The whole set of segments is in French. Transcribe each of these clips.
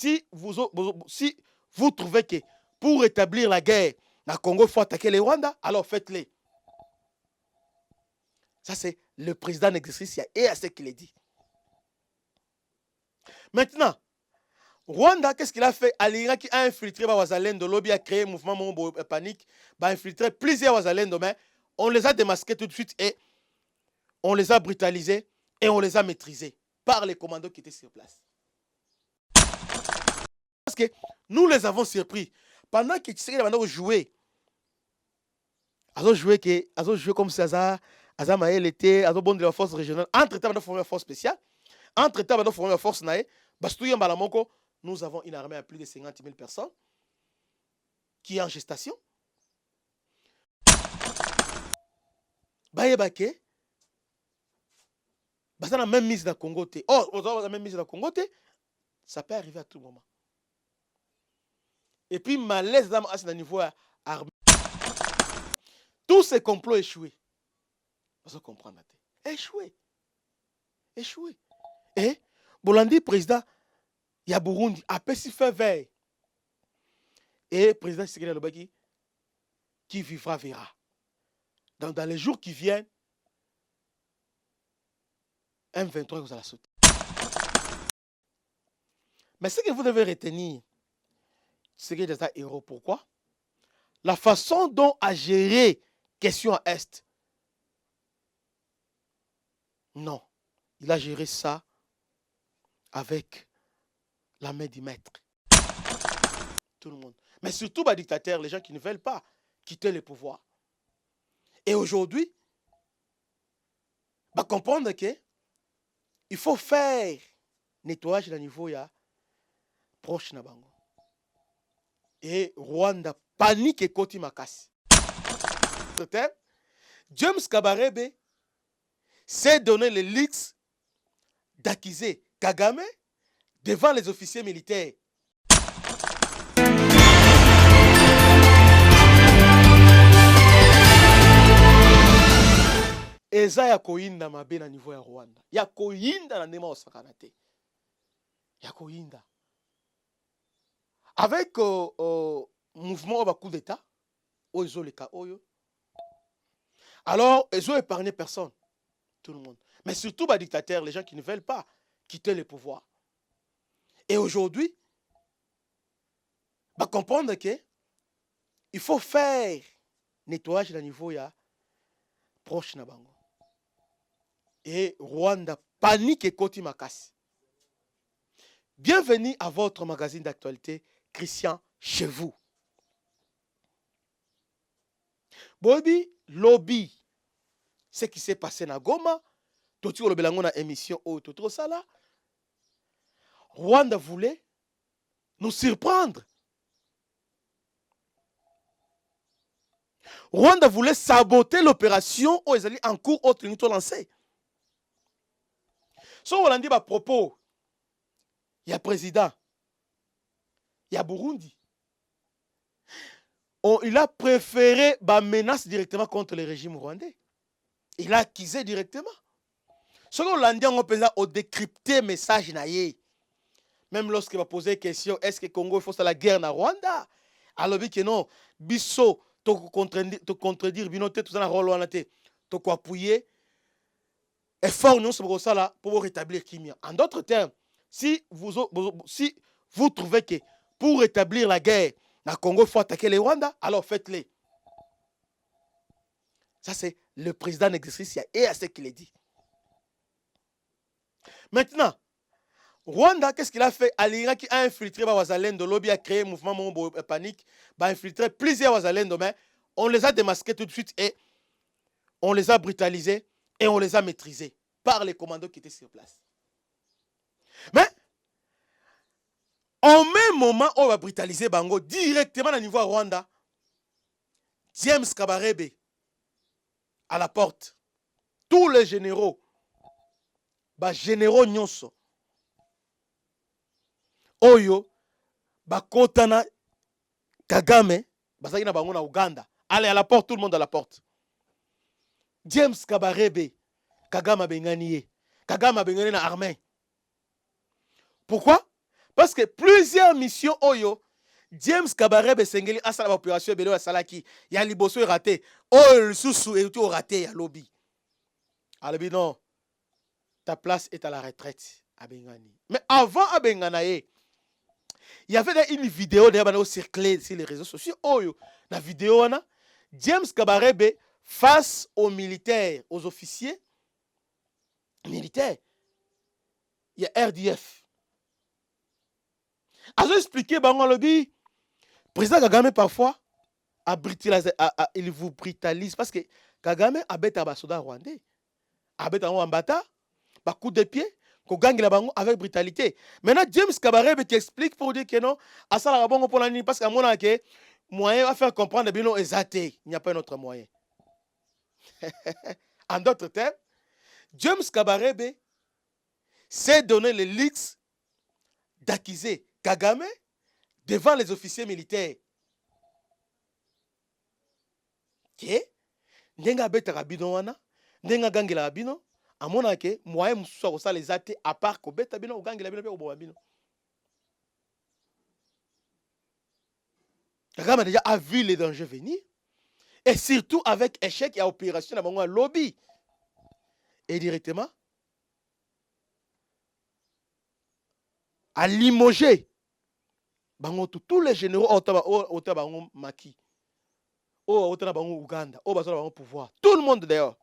si vous trouvez que pour établir la guerre, le Congo, il faut attaquer les Rwandais, alors faites-les. Ça, c'est le président en exercice et à ce qu'il a dit. Maintenant, Rwanda, qu'est-ce qu'il a fait? Alira qui a infiltré Wazalendo, lobby a créé un mouvement panique, a infiltré plusieurs Wazalendo, mais on les a démasqués tout de suite et on les a brutalisés et on les a maîtrisés par les commandos qui étaient sur place. Parce que nous les avons surpris. Pendant que Tshisekedi a joué, ils ont joué comme si Aza Maël était, ils ont bon de la force régionale. Entre-temps, ils ont formé une force spéciale. Entre-temps, ils ont formé une force naïe. Nous avons une armée à plus de 50 000 personnes qui est en gestation. Bayebake, ça n'a même mise dans le Congo. Oh, on a même mise dans le Congo. Ça peut arriver à tout moment. Et puis, malaise dans le niveau armé. Tous ces complots échoués. Vous comprenez? Échoué. Échoué. Et Bolandi, président, il y a Burundi, a fait fait veille. Et le président Tshisekedi Lobaki, qui vivra, verra. Donc, dans les jours qui viennent, M23 vous allez sauter. Mais ce que vous devez retenir, c'est que c'est un héros. Pourquoi? La façon dont a géré question à Est. Non. Il a géré ça avec la main du maître. Tout le monde. Mais surtout, les dictateurs, les gens qui ne veulent pas quitter le pouvoir. Et aujourd'hui, comprendre que il faut faire nettoyage à niveau proche na bango. Et Rwanda panique et koti makasi. James Kabarebe s'est donné le luxe d'accuser Kagame devant les officiers militaires. Eza ya koyinda mabe na niveau ya Rwanda. Ya koyinda na ndema osakana te. Ya koyinda. Avec mouvement au coup d'état, oyo le cas oyo. Alors, ils ont épargné personne. Tout le monde. Mais surtout les dictateurs, les gens qui ne veulent pas quitter le pouvoir. Et aujourd'hui, comprendre que il faut faire nettoyage à niveau proche na bango. Et Rwanda panique et koti makasi. Bienvenue à votre magazine d'actualité, Christian chez vous. Bobi, lobby, ce qui s'est passé na Goma, tout le belango na émission au tout ça là. Rwanda voulait nous surprendre. Rwanda voulait saboter l'opération où ils allaient en cours autre nous lancé. So on a dit à propos, il y a président, il y a Burundi. Il a préféré menace directement contre le régime rwandais. Il a accusé directement. Ce qu'on l'a dit, on peut décrypter message naïe. Même lorsqu'il va poser question, est-ce que Congo faut la guerre na Rwanda? Alors que non, biso to contredire binoté tout ça na rôle wana te, to ko appuyer effort non sur ça là pour rétablir Kimia. En d'autres termes, si vous trouvez que pour rétablir la guerre, le Congo faut attaquer les Rwandais, alors faites-les. Ça, c'est le président en exercice et à ce qu'il a dit. Maintenant, Rwanda, qu'est-ce qu'il a fait? Alira qui a infiltré Wazalendo, lobby a créé un mouvement panique, a infiltré plusieurs Wazalendo, mais on les a démasqués tout de suite et on les a brutalisés et on les a maîtrisés par les commandos qui étaient sur place. Mais, en même moment, on va brutaliser Bango directement au niveau Rwanda. James Kabarebe à la porte. Tous les généraux, généraux nyonso, Oyo, Kotana, Kagame, bazaki na bango na Uganda. Allez à la porte, tout le monde à la porte. James Kabarebe, Kagame Bengani, Kagame Bengani na armée. Pourquoi? Parce que plusieurs missions oyo James Kabarebe Sengeli a sa opération belo salaki ya liboso est raté. Oh le sous et tout raté ya lobby. Alors non, ta place est à la retraite à Bengani. Mais avant à Benganaye, il y avait une vidéo d'ailleurs circulée sur les réseaux sociaux. Oyo, la vidéo na James Kabarebe face aux militaires, aux officiers militaires. Il y a RDF. A expliqué bango lobby. Président Kagame parfois il vous brutalise parce que Kagame a bête à soda rwandais. A bête en bata, ba coup de pied, ko gangi la bango avec brutalité. Maintenant James Kabarebe qui explique pour dire que non, à ça la bango pour la nuit parce qu'à mon avis moyen à faire comprendre bien exacté, il n'y a pas un autre moyen. En d'autres termes, James Kabarebe s'est donné le luxe d'accuser Kagame devant les officiers militaires. Que ndenga betaka bino wana, ndenga gangela bino, amona ke moyen mususu akosala eza te à part ko beta bino ogangela bino pe koboma bino. Kagame déjà a vu les dangers venir et surtout avec échec et opération na bango lobby et directement à limoger bango tous les généraux autant bango maki. Oh, autant bango Ouganda, oh bazola bango pouvoir. Tout le monde d'ailleurs,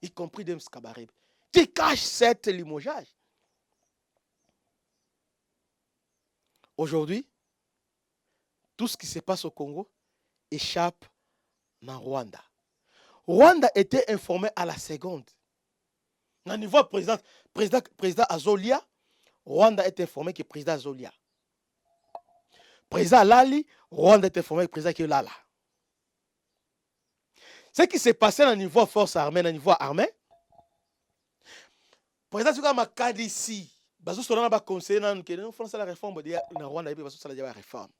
y compris James Kabarebe, qui cache cette limogeage. Aujourd'hui, tout ce qui se passe au Congo échappe dans Rwanda. Rwanda était informé à la seconde. Au niveau président Azolia, Rwanda est informé que président Azolia. Président Lali, Rwanda est informé que président Kilala. Ce qui s'est passé au niveau force armée, au niveau armée, président Zuka Makadisi, bazo solana ba conseiller nan que nous faisons la réforme de Rwanda et bazo sala la réforme.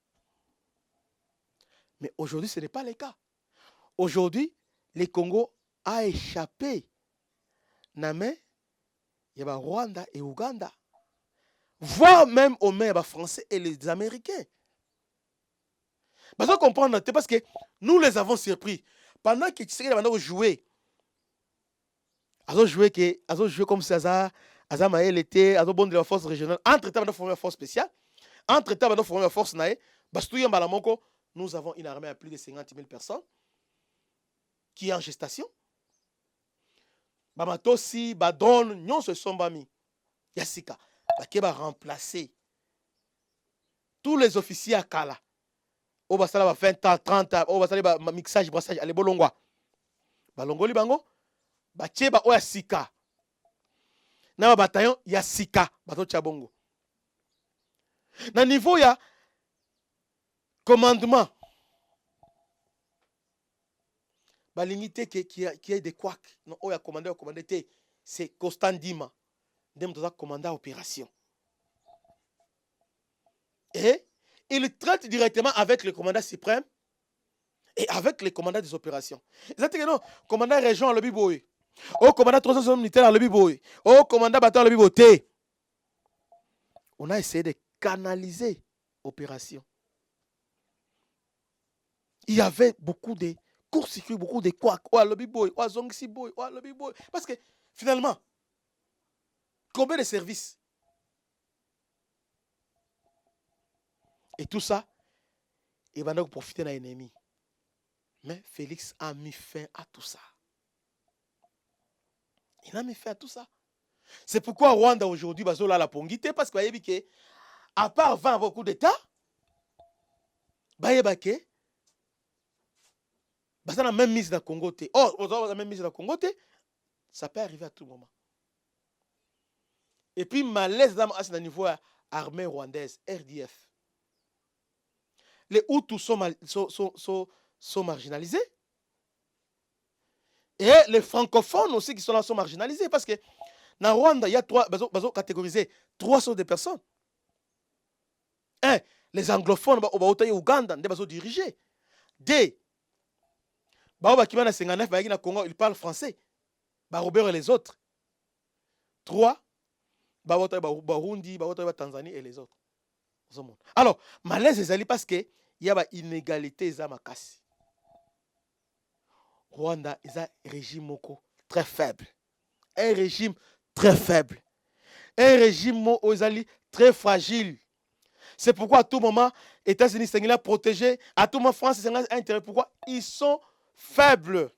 Mais aujourd'hui ce n'est pas le cas. Aujourd'hui, le Congo a échappé na main il y a Rwanda et Ouganda, voire même aux mains des Français et les Américains. Parce qu'on comprend parce que nous les avons surpris. Pendant que Tshisekedi a joué, ils ont joué comme ça, Azamaël était, ils ont bon de la force régionale. Entre-temps, ils ont formé une force spéciale. Entre-temps, ils ont formé une force naïe. Nous avons une armée à plus de 50 000 personnes qui est en gestation. Bamatosi, Badron, nous se sont bami. Yassika, qui va remplacer tous les officiers à Kala. Au basala 20 ans, 30 ans, au basala mixage, brassage, allez bolongwa. Balongoli bango, batie ba oya sika. Na ba bataillon ya sika, bato chabongo. Na niveau ya commandement. Balimité qui est des couacs. Non, oya commandeur commandé, c'est Constant Dima. Dem doit commander opération. Et il traite directement avec le commandant suprême et avec les commandants des opérations. C'est-à-dire que non, commandant région à lobby boy, au commandant 300 militaires à lobby boy, au commandant bataillon à lobby boy. On a essayé de canaliser l'opération. Il y avait beaucoup de court-circuits, beaucoup de couacs, ou à lobby boy, ou à zongsi boy, ou à lobby boy. Parce que finalement, combien de services? Et tout ça, il va donc profiter d'un ennemi. Mais Félix a mis fin à tout ça. Il a mis fin à tout ça. C'est pourquoi Rwanda aujourd'hui, bazola la pongité, parce qu'il y a que, à part 20 beaucoup d'États, bayebake, ça n'a même mise dans le Congo. Oh, on a même mise dans le Congo, ça peut arriver à tout moment. Et puis, malaise dans le niveau armée rwandaise, RDF. Les Hutus sont marginalisés. Et les francophones aussi qui sont là sont marginalisés. Parce que dans Rwanda, il y a catégorisé 3 sortes de personnes. Un, les anglophones, au Ouganda, ils dirigés. Deux, ils parlent français. Robert et les autres. 3, Burundi, Tanzanie et les autres. Alors, malaise ezali parce que il y a une inégalité eza makasi. Rwanda est un régime moko très faible. Un régime très faible. Un régime moko très fragile. C'est pourquoi à tout moment, États-Unis sont protégés, à tout moment, France est intérêt. Pourquoi? Ils sont faibles.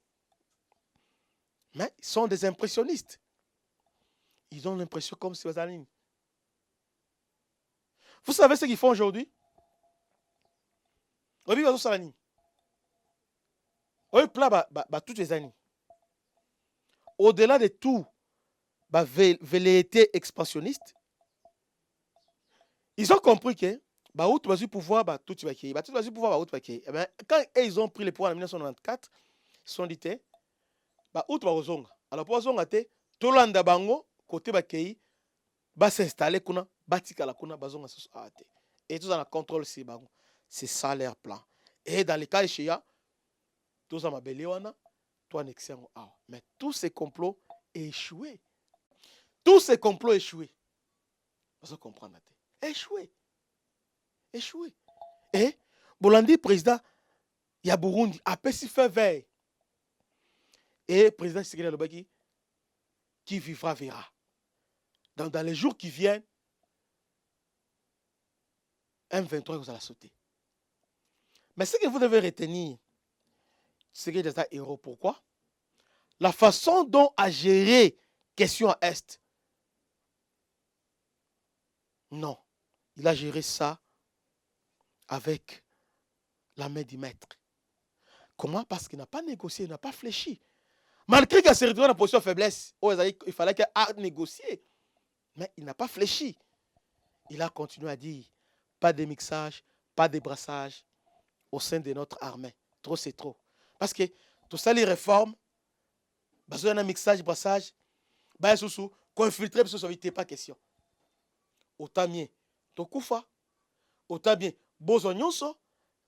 Mais ils sont des impressionnistes. Ils ont l'impression comme si vous alliez. Vous savez ce qu'ils font aujourd'hui? Toutes les années. Au-delà de tout, velléité expansionniste, ils ont compris que pouvoir, quand ils ont pris le pouvoir en 1994, ils se sont dit, alors pour Zonga, Tolanda Bango, côté Bakei, va s'installer kuna, batikala kuna, bazonga ate. Et tout ça, on contrôle ces bango. C'est ça leur plan. Et dans les cas échéants, tout ça m'a belé, toi, n'excellent. Mais tous ces complots échoué. Tous ces complots échoués. Vous comprenez? Échoué. Échoué. Et Bolandi, président, il y a Burundi, a si fait veille. Et président Tshisekedi Lobaki, qui vivra verra. Donc dans les jours qui viennent, M23 vous allez sauter. Mais ce que vous devez retenir, c'est que c'est un héros. Pourquoi? La façon dont a géré question à Est. Non. Il a géré ça avec la main du maître. Comment? Parce qu'il n'a pas négocié, il n'a pas fléchi. Malgré qu'il s'est retrouvé dans une position de faiblesse, il fallait qu'il ait négocié. Mais il n'a pas fléchi. Il a continué à dire, pas de mixage, pas de brassage au sein de notre armée. Trop, c'est trop. Parce que tout ça, les réformes, il y a un mixage, brassage, il y a un infiltré, parce que ça pas question. Autant mieux, Tokoufa, autant bien, Bozo Nyonso,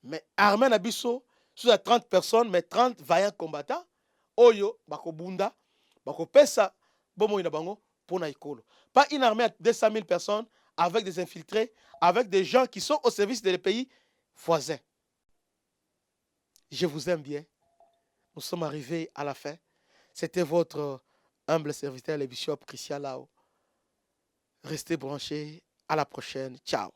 mais armée Nabiso, sous 30 personnes, mais 30 vaillants combattants, Oyo, Bako Bunda, Bako Pesa, Bomo Inabango, pour Naikolo. Pas une armée à 200 000 personnes, avec des infiltrés, avec des gens qui sont au service des pays voisins. Je vous aime bien. Nous sommes arrivés à la fin. C'était votre humble serviteur, le bishop Christian Lao. Restez branchés. À la prochaine. Ciao.